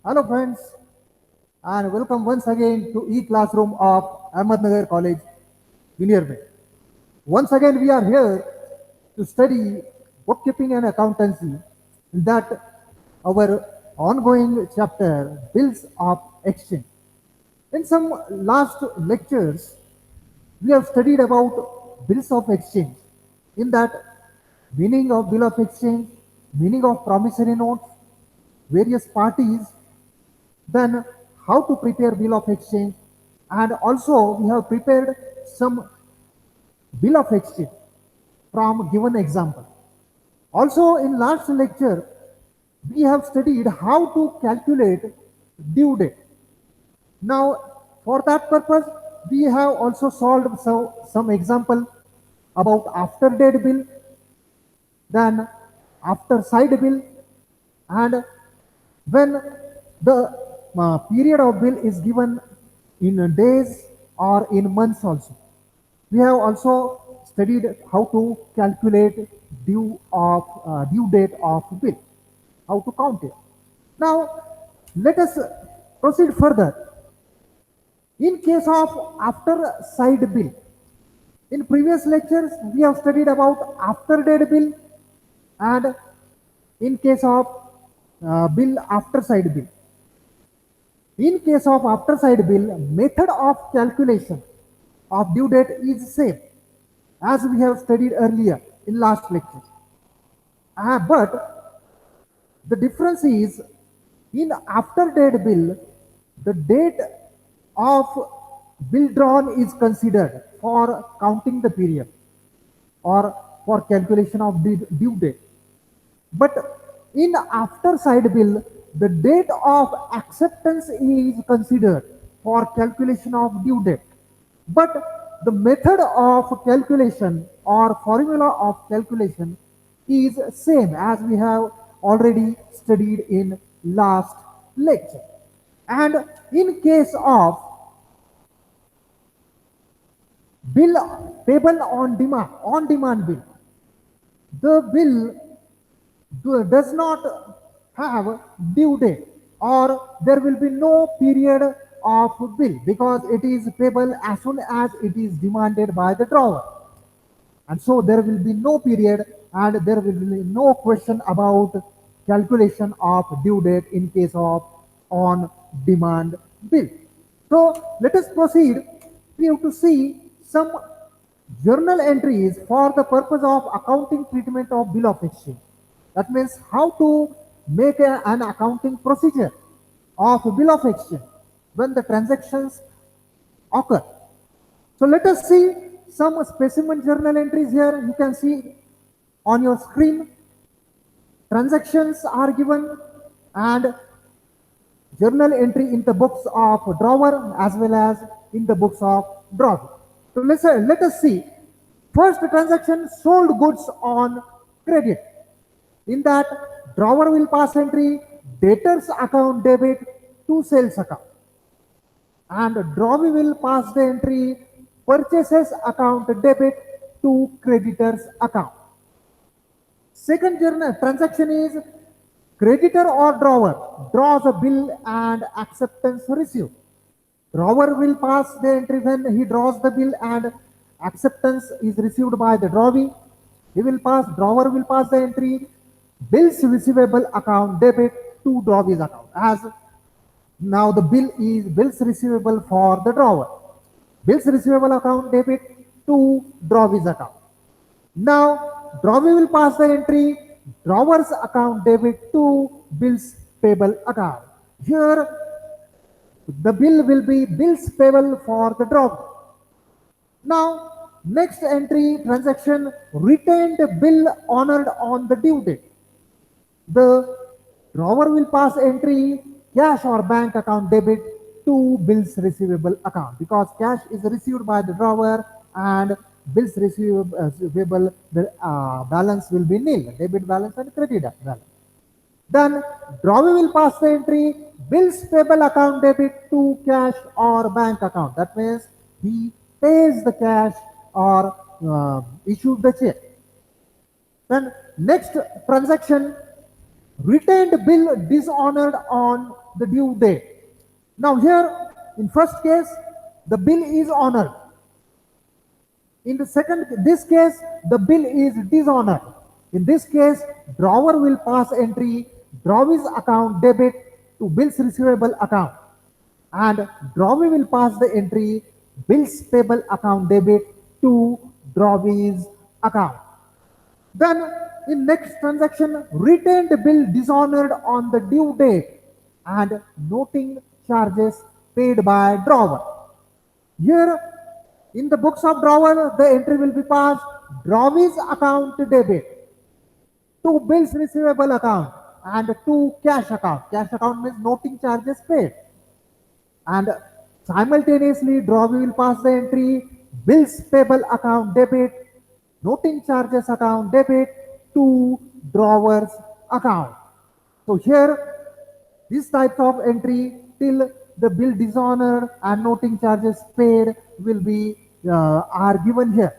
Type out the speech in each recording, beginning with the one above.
Hello friends and welcome once again to e-classroom of Ahmednagar College, Vineyard. Once again we are here to study bookkeeping and accountancy in that our ongoing chapter bills of exchange. In some last lectures we have studied about bills of exchange in that meaning of bill of exchange, meaning of promissory notes, various parties, then how to prepare bill of exchange, and also we have prepared some bill of exchange from given example. Also in last lecture we have studied how to calculate due date. Now for that purpose we have also solved some example about after date bill, then after side bill, and when the period of bill is given in days or in months also. We have also studied how to calculate due date of bill, how to count it. Now let us proceed further. In case of after side bill, in previous lectures we have studied about after date bill and in case of bill after side bill. In case of after side bill, method of calculation of due date is same as we have studied earlier in last lecture. But the difference is in after date bill, the date of bill drawn is considered for counting the period or for calculation of due date. But in after side bill, the date of acceptance is considered for calculation of due date. But the method of calculation or formula of calculation is same as we have already studied in last lecture. And in case of bill payable on demand bill, the bill does not have due date or there will be no period of bill because it is payable as soon as it is demanded by the drawer, and so there will be no period and there will be no question about calculation of due date in case of on demand bill. So let us proceed. We have to see some journal entries for the purpose of accounting treatment of bill of exchange. That means how to make an accounting procedure of bill of exchange when the transactions occur. So let us see some specimen journal entries here. You can see on your screen. Transactions are given and journal entry in the books of drawer as well as in the books of drawer. So let us see. First transaction, sold goods on credit. In that, drawer will pass entry debtors account debit to sales account, and drawer will pass the entry purchases account debit to creditors account. Second transaction is creditor or drawer draws a bill and acceptance received. Drawer will pass the entry when he draws the bill and acceptance is received by the drawee. Drawer will pass the entry bills receivable account debit to drawee's account. As now the bill is bills receivable for the drawer. Bills receivable account debit to drawee's account. Now, drawee will pass the entry drawer's account debit to bills payable account. Here, the bill will be bills payable for the drawer. Now, next entry transaction retained bill honored on the due date. The drawer will pass entry cash or bank account debit to bills receivable account because cash is received by the drawer and bills receivable the balance will be nil, debit balance and credit balance. Then drawer will pass the entry bills payable account debit to cash or bank account. That means he pays the cash or issued the check. Then next transaction, retained bill dishonored on the due date. Now here, in first case, the bill is honored. In the this case, the bill is dishonored. In this case, drawer will pass entry, drawee's account debit to bills receivable account, and drawee will pass the entry, bills payable account debit to drawee's account. Then in next transaction, retained bill dishonored on the due date and noting charges paid by drawer. Here in the books of drawer, the entry will be passed drawee's account debit to bills receivable account and to cash account. Cash account means noting charges paid. And simultaneously, drawee will pass the entry bills payable account debit, noting charges account debit to drawer's account. So here, these types of entry till the bill dishonored and noting charges paid will be are given here.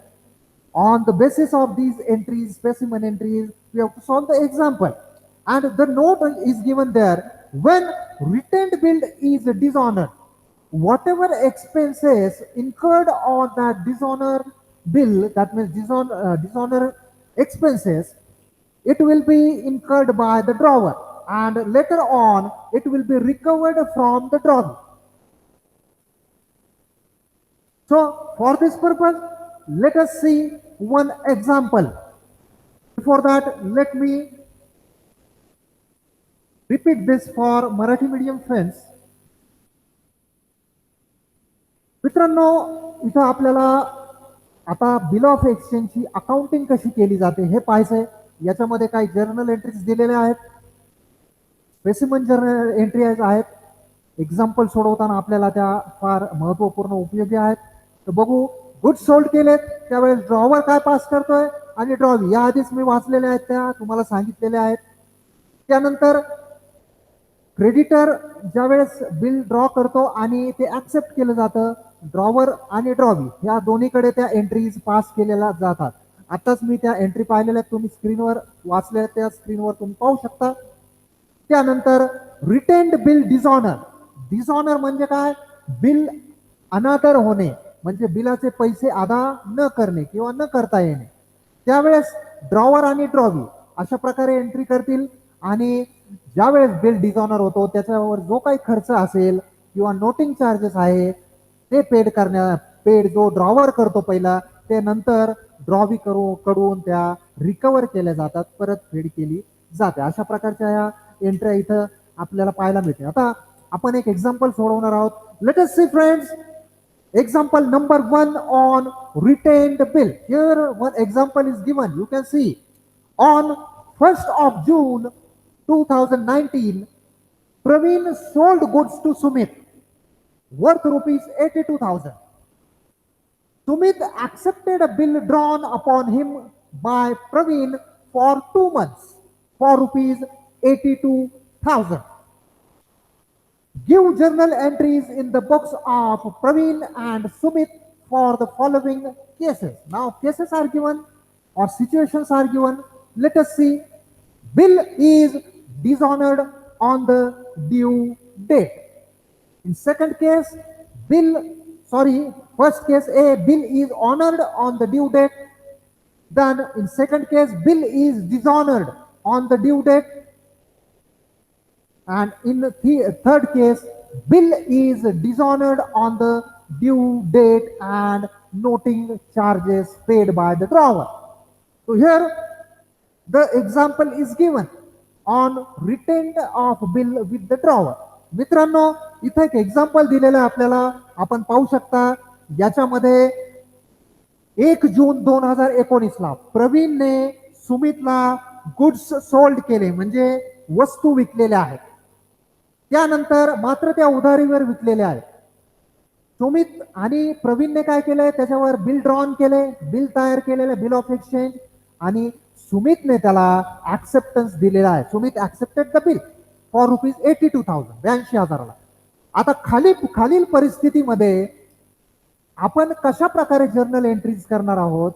On the basis of these entries, specimen entries, we have to solve the example. And the note is given there. When retained bill is dishonored, whatever expenses incurred on that dishonored bill, that means dishonor expenses, it will be incurred by the drawer, and later on it will be recovered from the drawer. So for this purpose, let us see one example. Before that, let me repeat this for Marathi medium friends. मित्रांनो, इथं आपल्याला आता bill of एक्सचेंजची accounting कशी केली जाते हे पाहायचंय. याच्यामध्ये काही journal entries दिलेल्या आहेत, स्पेसिमन जर्नल एंट्री आहेत. एक्झाम्पल सोडवताना आपल्याला त्या फार महत्वपूर्ण उपयोगी आहेत. तर बघू, गुड सोल्ड केलेत त्यावेळेस ड्रॉवर काय पास करतोय आणि ड्रॉवी या आधीच मी वाचलेल्या आहेत, त्या तुम्हाला सांगितलेल्या आहेत. त्यानंतर क्रेडिटर ज्यावेळेस बिल ड्रॉ करतो आणि ते ऍक्सेप्ट केलं जातं, ड्रॉवर आणि ड्रॉवी या दोन्हीकडे त्या एंट्रीज पास केलेल्या जातात. आताच मी त्या एंट्री पाहिलेल्या तुम्ही स्क्रीनवर वाचल्या, त्या स्क्रीनवर तुम्ही पाहू शकता. त्यानंतर रिटेन्ड बिल डिसऑनर. डिसऑनर म्हणजे काय? बिल अनादर होणे, म्हणजे बिलाचे पैसे अदा न करणे किंवा न करता येणे. त्यावेळेस ड्रॉवर आणि ड्रॉवी अशा प्रकारे एंट्री करतील आणि ज्यावेळेस बिल डिसऑनर होतो त्याच्यावर जो काही खर्च असेल किंवा नोटिंग चार्जेस आहे ते पेड जो ड्रॉवर करतो पहिला, ते नंतर ड्रॉवी कडून त्या रिकवर केल्या जातात, परत फेड केली जाते. अशा प्रकारच्या या एंट्र्या इथं आपल्याला पाहायला मिळते. आता आपण एक एक्झाम्पल सोडवणार आहोत. Let us C friends, example number 1 on retained bill. Here one example is given. You can see on 1st of June 2019, Praveen sold goods to Sumit worth rupees 82,000. Sumit accepted a bill drawn upon him by Praveen for 2 months for rupees 82,000. Give journal entries in the books of Praveen and Sumit for the following cases. Now cases are given or situations are given. Let us see. Bill is dishonored on the due date. In second case, first case A, bill is honored on the due date. Then in second case, bill is dishonored on the due date. And in the third case, bill is dishonored on the due date and noting charges paid by the drawer. So here the example is given on retained of bill with the drawer. मित्रांनो, इथे एक example दिलेलं आहे आपल्याला, आपण पाहू शकता. याच्यामध्ये 1 जून 2019 प्रवीणने सुमितला गुड्स सोल्ड केले, म्हणजे वस्तू विकलेल्या आहेत. त्यानंतर मात्र त्या उधारीवर विकलेल्या आहेत. सुमित आणि प्रवीणने काय केलंय, त्याच्यावर बिल ड्रॉन केले, बिल तयार केलेले, बिल ऑफ एक्सचेंज, आणि सुमितने त्याला ऍक्सेप्टन्स दिलेला आहे. Sumit accepted the bill for rupees 82,000, 82,000. आता खालील परिस्थितीमध्ये आपण कशा प्रकारे जर्नल एंट्रीज करणार आहोत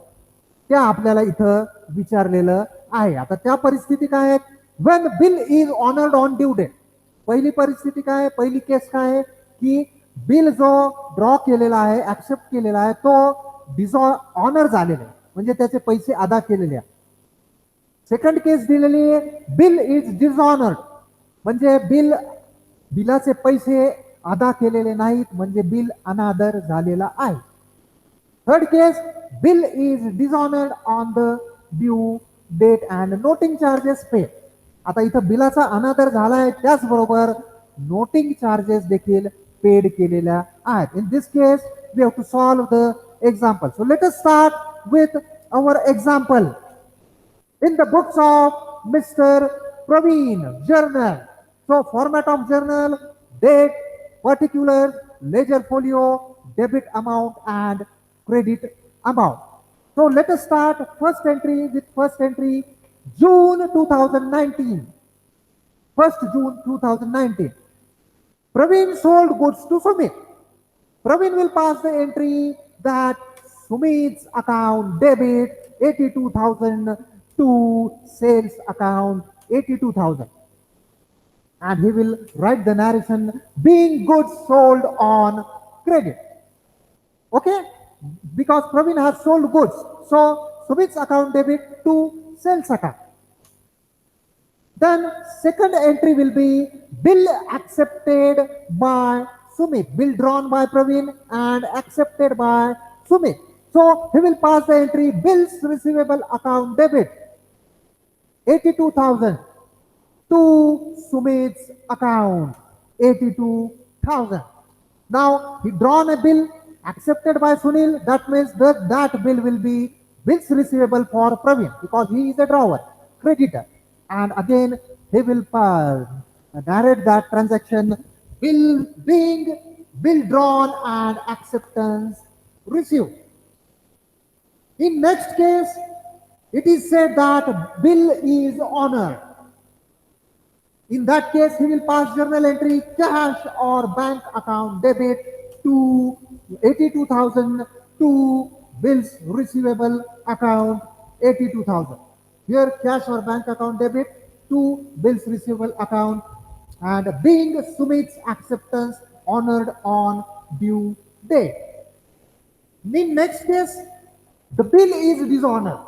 त्या आपल्याला इथं विचारलेलं आहे. आता त्या परिस्थिती काय आहेत? When bill is honoured on due date. पहिली परिस्थिती काय आहे, पहिली केस काय आहे की बिल जो ड्रॉ केलेला आहे, ऍक्सेप्ट केलेला आहे, तो ऑनर झालेला आहे, म्हणजे त्याचे पैसे अदा केलेले आहे. सेकंड केस दिलेली आहे, बिल इज डिसऑनर्ड, म्हणजे बिलाचे पैसे अदा केलेले नाहीत, म्हणजे बिल अनादर झालेला आहे. Third case, bill is dishonoured on the due date and noting charges paid. आता इथं बिलाचा अनादर झाला आहे, त्याचबरोबर नोटिंग चार्जेस देखील पेड केलेल्या आहेत. In this case we have to solve the example. So let us start with our example. In the books of Mr. Praveen journal. So format of journal, date, particulars, ledger folio, debit amount and credit amount. So let us start first entry with first entry June 2019. 1st June 2019. Praveen sold goods to Sumit. Praveen will pass the entry that Sumit's account debit 82,000 to sales account 82,000. And he will write the narration being goods sold on credit. Okay? Because Praveen has sold goods. So Sumit's account debit to sales account. Then second entry will be bill accepted by Sumit. Bill drawn by Praveen and accepted by Sumit. So he will pass the entry bills receivable account debit 82,000 to Sumit's account 82,000. Now he drawn a bill accepted by Sunil. That means that bill will be bills receivable for Praveen because he is a drawer, creditor. And again he will narrate that transaction bill drawn and acceptance received. In next case, it is said that bill is honored. In that case, he will pass journal entry cash or bank account debit to 82,000 to bills receivable account 82,000. Here cash or bank account debit to bills receivable account and being Sumit's acceptance honored on due date. In next case, the bill is dishonored.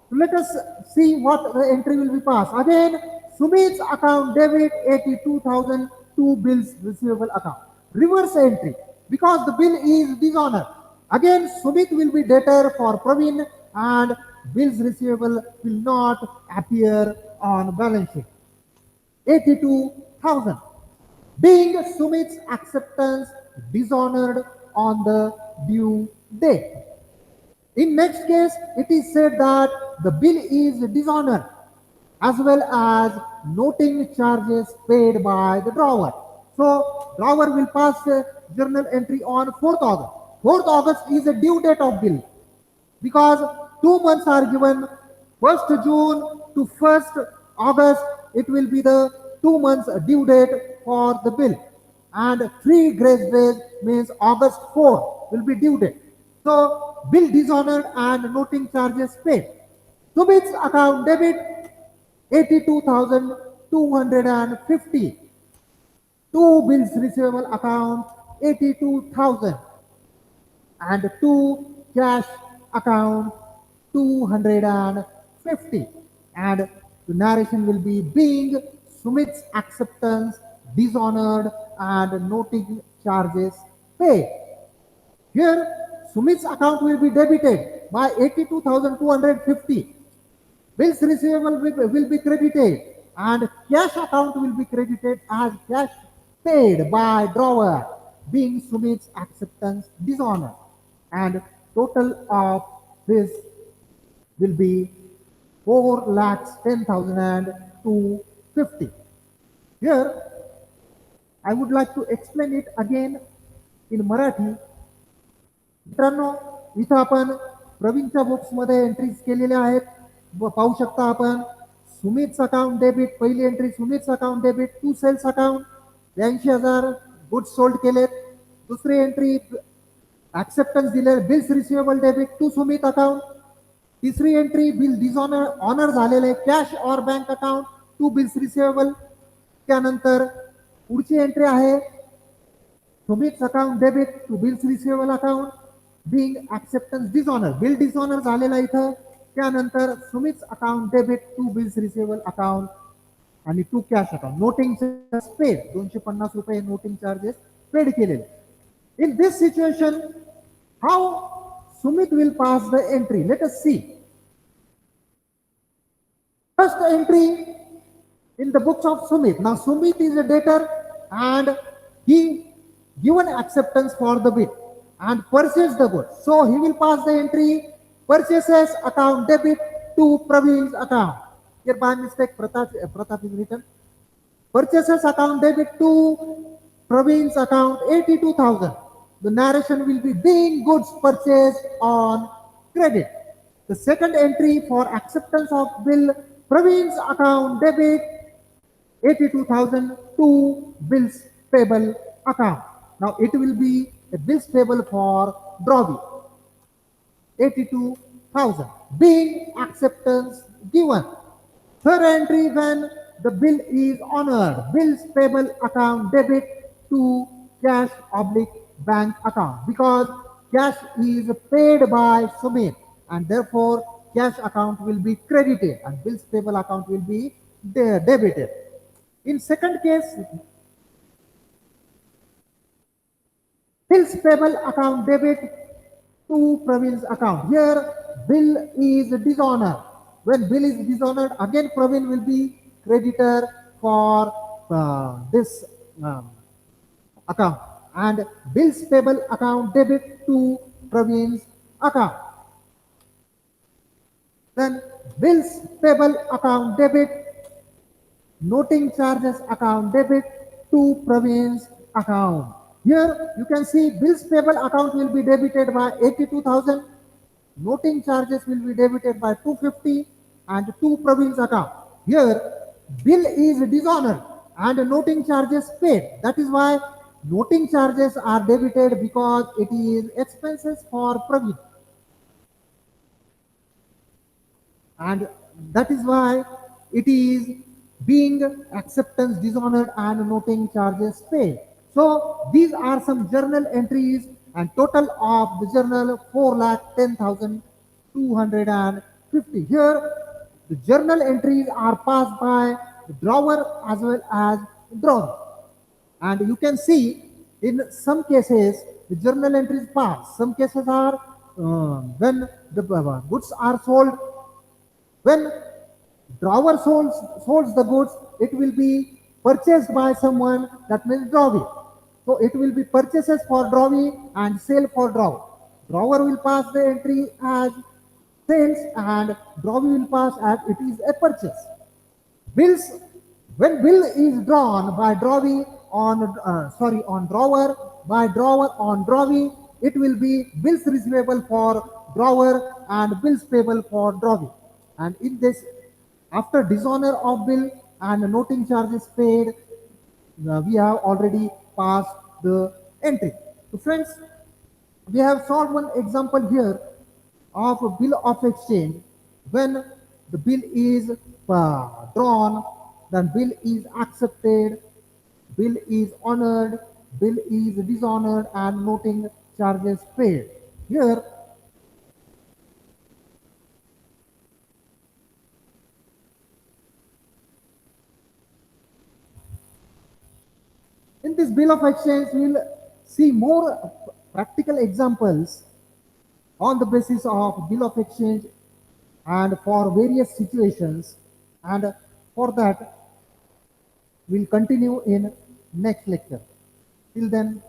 So let us see what the entry will be passed. Again, Sumit's account debit 82,000 to bills receivable account. Reverse entry because the bill is dishonored. Again, Sumit will be debtor for Praveen and bills receivable will not appear on balance sheet. 82,000. Being Sumit's acceptance dishonored on the due date. In next case, it is said that the bill is dishonored as well as noting charges paid by the drawer. So, drawer will pass a journal entry on 4th August. 4th August is a due date of bill because 2 months are given, 1st June to 1st August, it will be the 2 months due date for the bill. And 3 grace days means August 4 will be due date. So, bill dishonored and noting charges paid. Sumit's account debit 82,250. Two bills receivable account 82,000 and two cash account 250. And the narration will be being Sumit's acceptance dishonored and noting charges paid. Here, Sumit's account will be debited by 82,250. Bills receivable will be credited and cash account will be credited as cash paid by drawer, being Sumit's acceptance dishonored. And total of this will be 4,10,250. Here, I would like to explain it again in Marathi. मित्रांनो, इथं आपण प्रवीणच्या बुक्समध्ये entries केलेल्या आहेत. पाहू शकता आपण Sumit's account debit, पहिली entry Sumit's account debit to sales account 82,000 goods sold केलेत. दुसरी एंट्री ऍक्सेप्टन्स दिले bills receivable debit to Sumit account. तिसरी एंट्री बिल ऑनर झालेले कॅश और bank account to bills receivable. त्यानंतर पुढची एंट्री आहे Sumit's account debit to bills receivable account being acceptance dishonour. Bill dishonour झालेला इथं. त्यानंतर Sumit's account debit to bills receivable account आणि to cash account. Noting charges paid, 250 रुपये नोटिंग चार्जेस पेड केलेले. In this situation how Sumit will pass the entry. Let us see. First entry in the books of Sumit. Now Sumit is a debtor and he given acceptance for the bid and purchased the goods. So he will pass the entry purchases account debit to Praveen's account. Here by mistake Pratap is written. Purchases account debit to Praveen's account 82,000. The narration will be being goods purchased on credit. The second entry for acceptance of bill Praveen's account debit 82,000 to bills payable account. Now it will be a bills payable for Dravi 82,000 being acceptance given. Third entry when the bill is honored, bills payable account debit to cash oblique bank account because cash is paid by Sumit and therefore cash account will be credited and bills payable account will be debited. In second case, bills payable account debit to Praveen's account. Here bill is dishonored. When bill is dishonored, again Praveen will be creditor for this account and bills payable account debit to Praveen's account. Then bills payable account debit, noting charges account debit to Praveen's account. Here you can see bills payable account will be debited by 82,000, noting charges will be debited by 250 and to Praveen's account. Here bill is dishonored and noting charges paid. That is why noting charges are debited because it is expenses for Praveen. And that is why it is being acceptance dishonored and noting charges paid. So these are some journal entries and total of the journal 4,10,250. Here the journal entries are passed by the drawer as well as the drawer. And you can see in some cases the journal entries pass. Some cases are when the goods are sold. When drawer solds the goods, it will be purchased by someone, that means drawee. So it will be purchases for drawee and sale for drawer. Drawer will pass the entry as sales and drawee will pass as it is a purchase. Bills, when bill is drawn by drawee on on drawer, by drawer on drawee, it will be bills receivable for drawer and bills payable for drawee. And in this, after dishonor of bill and noting charges paid, we have already passed the entry. So friends, we have solved one example here of a bill of exchange. When the bill is drawn, then bill is accepted, bill is honored, bill is dishonored, and noting charges paid. Here, in this bill of exchange, we will see more practical examples on the basis of bill of exchange and for various situations. And for that, we'll continue in next lecture. Till then,